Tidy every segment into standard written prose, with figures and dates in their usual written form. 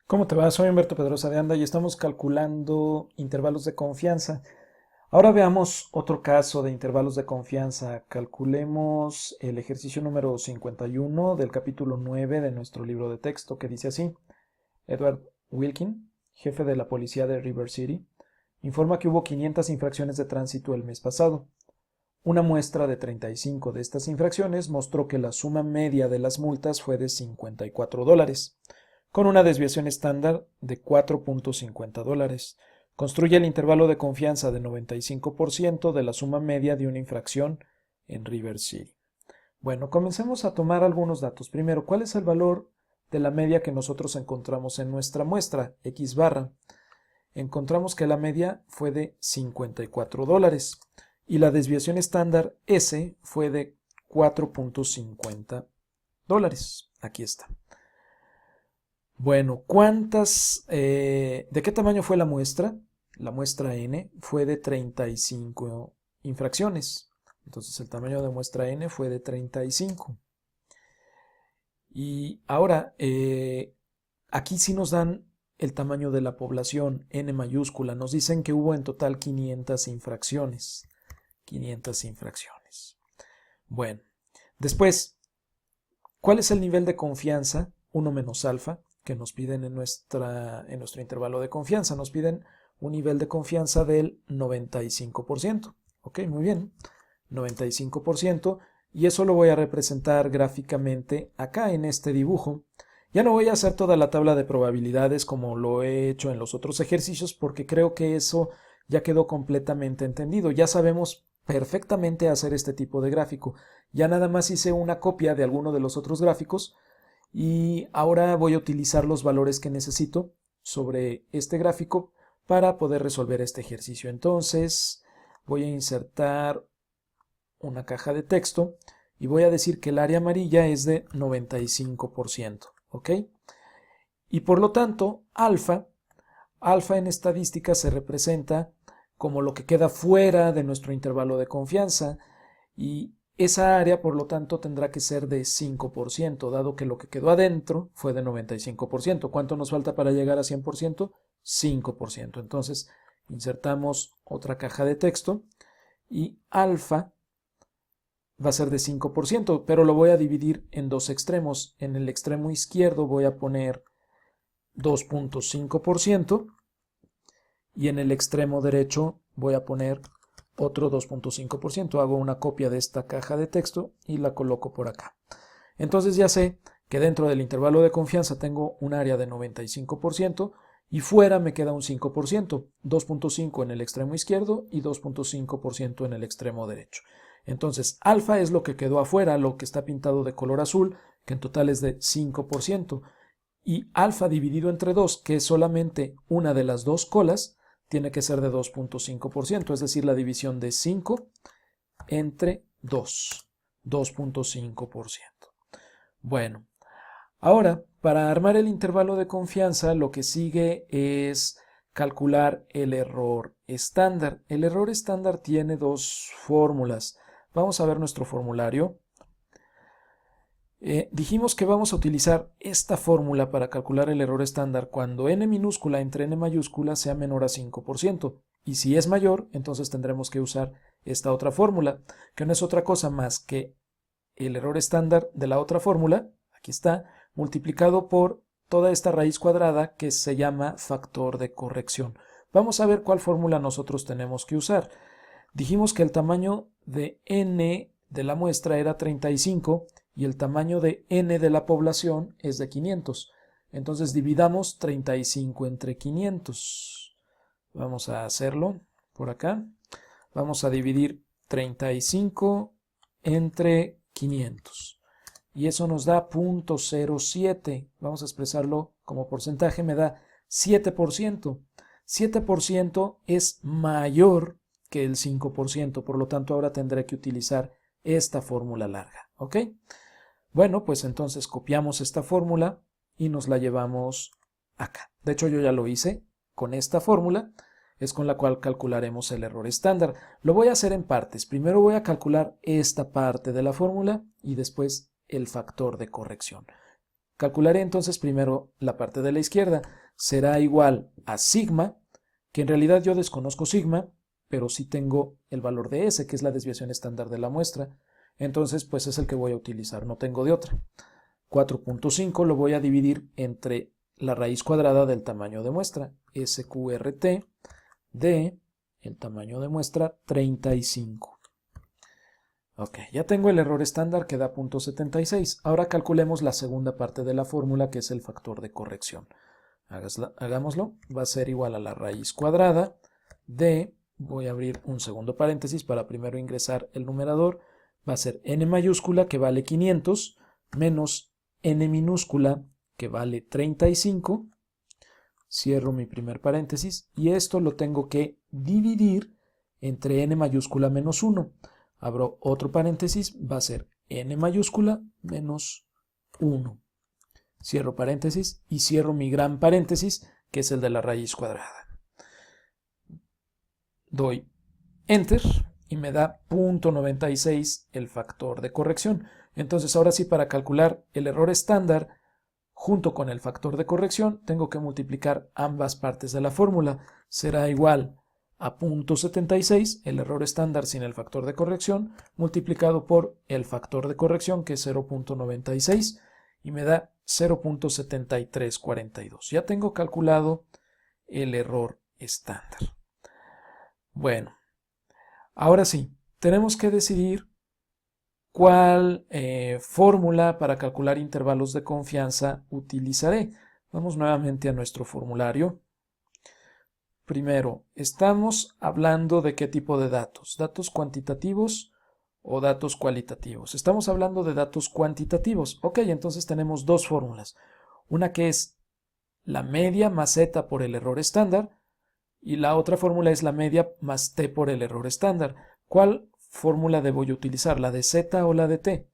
¿Cómo te va? Soy Humberto Pedrosa de Anda y estamos calculando intervalos de confianza. Ahora veamos otro caso de intervalos de confianza. Calculemos el ejercicio número 51 del capítulo 9 de nuestro libro de texto que dice así. Edward Wilkin, jefe de la policía de River City, informa que hubo 500 infracciones de tránsito el mes pasado. Una muestra de 35 de estas infracciones mostró que la suma media de las multas fue de $54, con una desviación estándar de $4.50. Construye el intervalo de confianza de 95% de la suma media de una infracción en River City. Bueno, comencemos a tomar algunos datos. Primero, ¿cuál es el valor de la media que nosotros encontramos en nuestra muestra, X barra? Encontramos que la media fue de $54 y la desviación estándar S fue de $4.50. Aquí está. Bueno, ¿de qué tamaño fue la muestra? La muestra N fue de 35 infracciones. Entonces el tamaño de muestra N fue de 35. Y ahora, aquí sí nos dan el tamaño de la población, N mayúscula. Nos dicen que hubo en total 500 infracciones. 500 infracciones. Bueno, después, ¿cuál es el nivel de confianza? 1 menos alfa, que nos piden en nuestro intervalo de confianza. Nos piden un nivel de confianza del 95%. Ok, muy bien. 95%. Y eso lo voy a representar gráficamente acá en este dibujo. Ya no voy a hacer toda la tabla de probabilidades como lo he hecho en los otros ejercicios porque creo que eso ya quedó completamente entendido. Ya sabemos perfectamente hacer este tipo de gráfico. Ya nada más hice una copia de alguno de los otros gráficos y ahora voy a utilizar los valores que necesito sobre este gráfico para poder resolver este ejercicio. Entonces voy a insertar una caja de texto y voy a decir que el área amarilla es de 95%, ¿ok? Y por lo tanto, alfa en estadística se representa como lo que queda fuera de nuestro intervalo de confianza y esa área, por lo tanto, tendrá que ser de 5%, dado que lo que quedó adentro fue de 95%. ¿Cuánto nos falta para llegar a 100%? 5%. Entonces, insertamos otra caja de texto y alfa va a ser de 5%, pero lo voy a dividir en dos extremos. En el extremo izquierdo voy a poner 2.5% y en el extremo derecho voy a poner otro 2.5%. Hago una copia de esta caja de texto y la coloco por acá. Entonces ya sé que dentro del intervalo de confianza tengo un área de 95% y fuera me queda un 5%, 2.5 en el extremo izquierdo y 2.5% en el extremo derecho. Entonces, alfa es lo que quedó afuera, lo que está pintado de color azul, que en total es de 5%, y alfa dividido entre 2, que es solamente una de las dos colas, tiene que ser de 2.5%, es decir, la división de 5 entre 2, 2.5%. Bueno, ahora, para armar el intervalo de confianza, lo que sigue es calcular el error estándar. El error estándar tiene dos fórmulas. Vamos a ver nuestro formulario. Dijimos que vamos a utilizar esta fórmula para calcular el error estándar cuando n minúscula entre n mayúscula sea menor a 5%. Y si es mayor, entonces tendremos que usar esta otra fórmula, que no es otra cosa más que el error estándar de la otra fórmula, aquí está, multiplicado por toda esta raíz cuadrada que se llama factor de corrección. Vamos a ver cuál fórmula nosotros tenemos que usar. Dijimos que el tamaño de n de la muestra era 35 y el tamaño de n de la población es de 500. Entonces dividamos 35 entre 500. Vamos a hacerlo por acá. Vamos a dividir 35 entre 500. Y eso nos da 0.07. Vamos a expresarlo como porcentaje. Me da 7%. 7% es mayor que el 5%. Por lo tanto, ahora tendré que utilizar esta fórmula larga. ¿Ok? Bueno, pues entonces copiamos esta fórmula y nos la llevamos acá. De hecho, yo ya lo hice con esta fórmula. Es con la cual calcularemos el error estándar. Lo voy a hacer en partes. Primero voy a calcular esta parte de la fórmula y después el factor de corrección. Calcularé entonces primero la parte de la izquierda. Será igual a sigma, que en realidad yo desconozco sigma, pero sí tengo el valor de S, que es la desviación estándar de la muestra. Entonces, pues es el que voy a utilizar, no tengo de otra. 4.5 lo voy a dividir entre la raíz cuadrada del tamaño de muestra, SQRT, de el tamaño de muestra 35. Ok, ya tengo el error estándar que da 0.76. Ahora calculemos la segunda parte de la fórmula, que es el factor de corrección. Hagámoslo. Va a ser igual a la raíz cuadrada de, voy a abrir un segundo paréntesis para primero ingresar el numerador, va a ser n mayúscula, que vale 500, menos n minúscula, que vale 35. Cierro mi primer paréntesis y esto lo tengo que dividir entre n mayúscula menos 1. Abro otro paréntesis, va a ser n mayúscula menos 1. Cierro paréntesis y cierro mi gran paréntesis, que es el de la raíz cuadrada. Doy Enter y me da 0.96 el factor de corrección. Entonces ahora sí, para calcular el error estándar junto con el factor de corrección, tengo que multiplicar ambas partes de la fórmula. Será igual a 0.76, el error estándar sin el factor de corrección, multiplicado por el factor de corrección, que es 0.96, y me da 0.7342. Ya tengo calculado el error estándar. Bueno, ahora sí, tenemos que decidir cuál fórmula para calcular intervalos de confianza utilizaré. Vamos nuevamente a nuestro formulario. Primero, estamos hablando de qué tipo de datos, datos cuantitativos o datos cualitativos. Estamos hablando de datos cuantitativos. Ok, entonces tenemos dos fórmulas. Una que es la media más z por el error estándar y la otra fórmula es la media más t por el error estándar. ¿Cuál fórmula debo yo utilizar, la de z o la de t?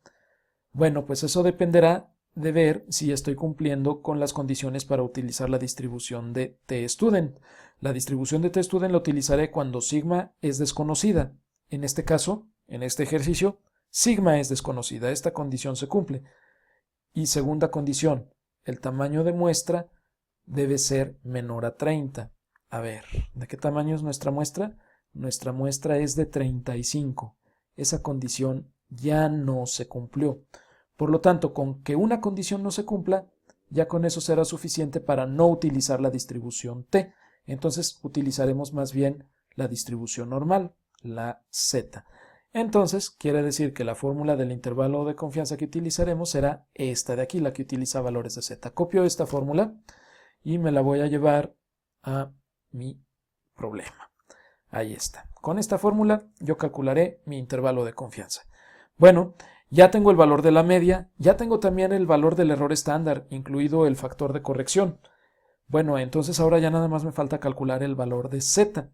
Bueno, pues eso dependerá de ver si estoy cumpliendo con las condiciones para utilizar la distribución de t-student. La distribución de t-student la utilizaré cuando sigma es desconocida. En este caso, en este ejercicio, sigma es desconocida. Esta condición se cumple. Y segunda condición, el tamaño de muestra debe ser menor a 30. A ver, ¿de qué tamaño es nuestra muestra? Nuestra muestra es de 35. Esa condición ya no se cumplió. Por lo tanto, con que una condición no se cumpla, ya con eso será suficiente para no utilizar la distribución t. Entonces utilizaremos más bien la distribución normal, la z. Entonces quiere decir que la fórmula del intervalo de confianza que utilizaremos será esta de aquí, la que utiliza valores de z. Copio esta fórmula y me la voy a llevar a mi problema. Ahí está. Con esta fórmula yo calcularé mi intervalo de confianza. Bueno, ya tengo el valor de la media, ya tengo también el valor del error estándar, incluido el factor de corrección. Bueno, entonces ahora ya nada más me falta calcular el valor de z.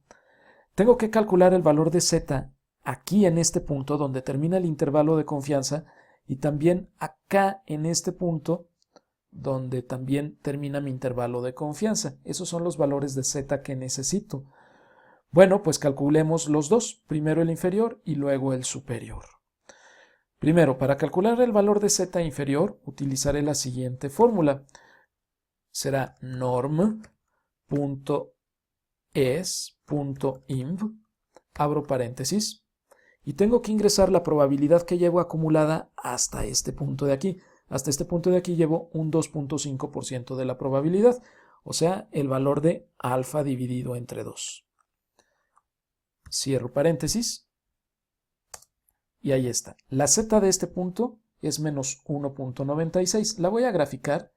Tengo que calcular el valor de z aquí en este punto donde termina el intervalo de confianza y también acá en este punto donde también termina mi intervalo de confianza. Esos son los valores de z que necesito. Bueno, pues calculemos los dos, primero el inferior y luego el superior. Primero, para calcular el valor de z inferior, utilizaré la siguiente fórmula. Será norm.es.inv, abro paréntesis, y tengo que ingresar la probabilidad que llevo acumulada hasta este punto de aquí. Hasta este punto de aquí llevo un 2.5% de la probabilidad, o sea, el valor de alfa dividido entre 2. Cierro paréntesis. Y ahí está. La z de este punto es menos 1.96. La voy a graficar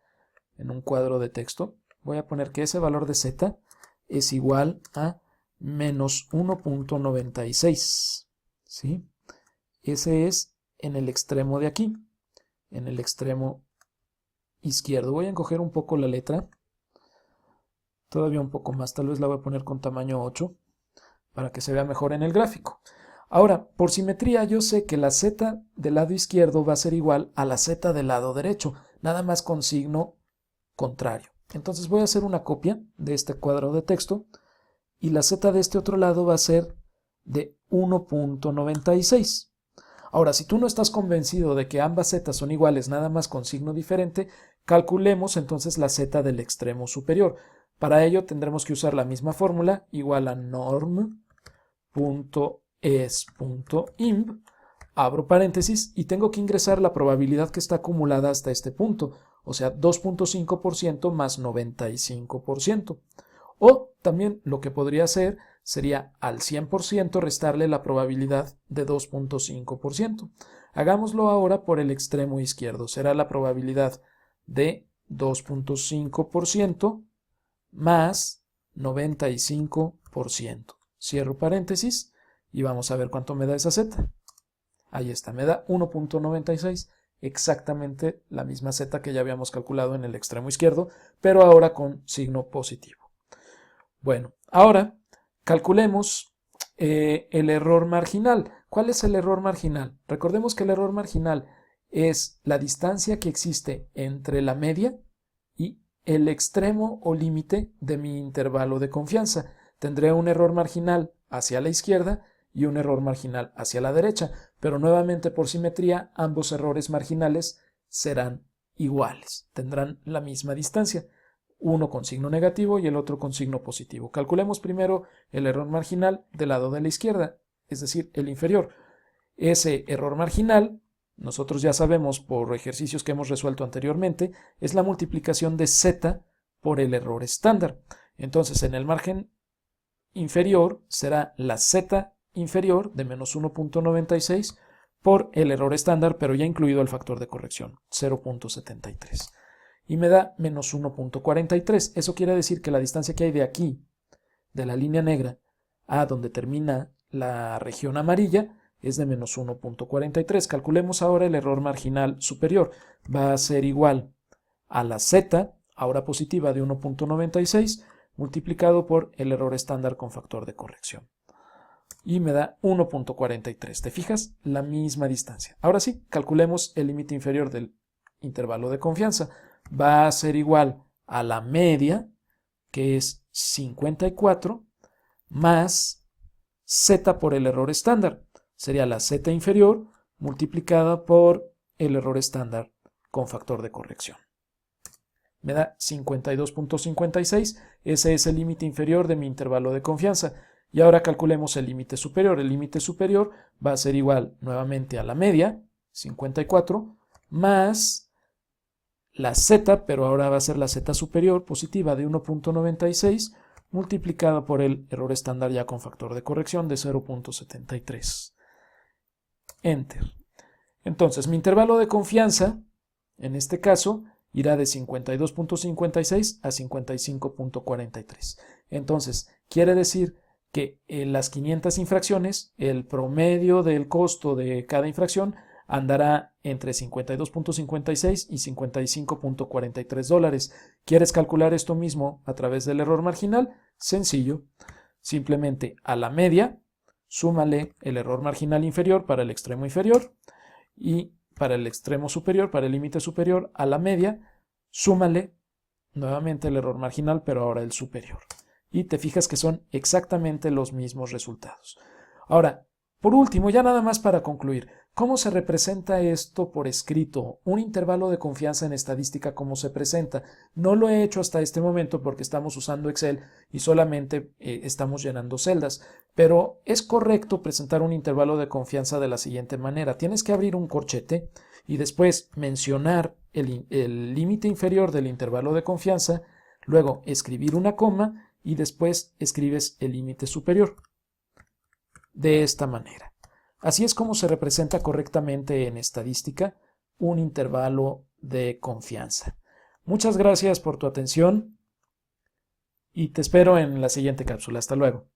en un cuadro de texto. Voy a poner que ese valor de z es igual a menos 1.96. ¿Sí? Ese es en el extremo de aquí. En el extremo izquierdo. Voy a encoger un poco la letra. Todavía un poco más. Tal vez la voy a poner con tamaño 8 para que se vea mejor en el gráfico. Ahora, por simetría, yo sé que la z del lado izquierdo va a ser igual a la z del lado derecho, nada más con signo contrario. Entonces voy a hacer una copia de este cuadro de texto y la z de este otro lado va a ser de 1.96. Ahora, si tú no estás convencido de que ambas z son iguales nada más con signo diferente, Calculemos entonces la z del extremo superior. Para ello tendremos que usar la misma fórmula, igual a norm.es.imb, abro paréntesis y tengo que ingresar la probabilidad que está acumulada hasta este punto, o sea 2.5% más 95%. O también lo que podría hacer sería al 100% restarle la probabilidad de 2.5%. Hagámoslo ahora por el extremo izquierdo. Será la probabilidad de 2.5% más 95%. Cierro paréntesis y vamos a ver cuánto me da esa z. Ahí está, me da 1.96, exactamente la misma z que ya habíamos calculado en el extremo izquierdo, pero ahora con signo positivo. Bueno, ahora calculemos el error marginal. ¿Cuál es el error marginal? Recordemos que el error marginal es la distancia que existe entre la media y el extremo o límite de mi intervalo de confianza. Tendré un error marginal hacia la izquierda y un error marginal hacia la derecha, pero nuevamente por simetría ambos errores marginales serán iguales, tendrán la misma distancia, uno con signo negativo y el otro con signo positivo. Calculemos primero el error marginal del lado de la izquierda, es decir, el inferior. Ese error marginal, nosotros ya sabemos por ejercicios que hemos resuelto anteriormente, es la multiplicación de z por el error estándar. Entonces, en el margen inferior será la z inferior de menos 1.96 por el error estándar, pero ya incluido el factor de corrección, 0.73. Y me da menos 1.43. Eso quiere decir que la distancia que hay de aquí, de la línea negra, a donde termina la región amarilla, es de menos 1.43. Calculemos ahora el error marginal superior. Va a ser igual a la z, ahora positiva de 1.96, multiplicado por el error estándar con factor de corrección. Y me da 1.43. ¿Te fijas? La misma distancia. Ahora sí, calculemos el límite inferior del intervalo de confianza. Va a ser igual a la media, que es 54, más z por el error estándar. Sería la z inferior multiplicada por el error estándar con factor de corrección. Me da 52.56. Ese es el límite inferior de mi intervalo de confianza. Y ahora calculemos el límite superior. El límite superior va a ser igual nuevamente a la media, 54, más la z, pero ahora va a ser la z superior positiva de 1.96 multiplicada por el error estándar ya con factor de corrección de 0.73. Enter. Entonces, mi intervalo de confianza, en este caso, irá de 52.56 a 55.43. Entonces, quiere decir que en las 500 infracciones, el promedio del costo de cada infracción andará entre 52.56 y 55.43 dólares. ¿Quieres calcular esto mismo a través del error marginal? Sencillo. Simplemente a la media, súmale el error marginal inferior para el extremo inferior y para el extremo superior, para el límite superior, a la media, súmale nuevamente el error marginal, pero ahora el superior. Y te fijas que son exactamente los mismos resultados. Ahora, por último, ya nada más para concluir, ¿cómo se representa esto por escrito? Un intervalo de confianza en estadística, ¿cómo se presenta? No lo he hecho hasta este momento porque estamos usando Excel y solamente estamos llenando celdas, pero es correcto presentar un intervalo de confianza de la siguiente manera. Tienes que abrir un corchete y después mencionar el límite inferior del intervalo de confianza, luego escribir una coma y después escribes el límite superior. De esta manera. Así es como se representa correctamente en estadística un intervalo de confianza. Muchas gracias por tu atención y te espero en la siguiente cápsula. Hasta luego.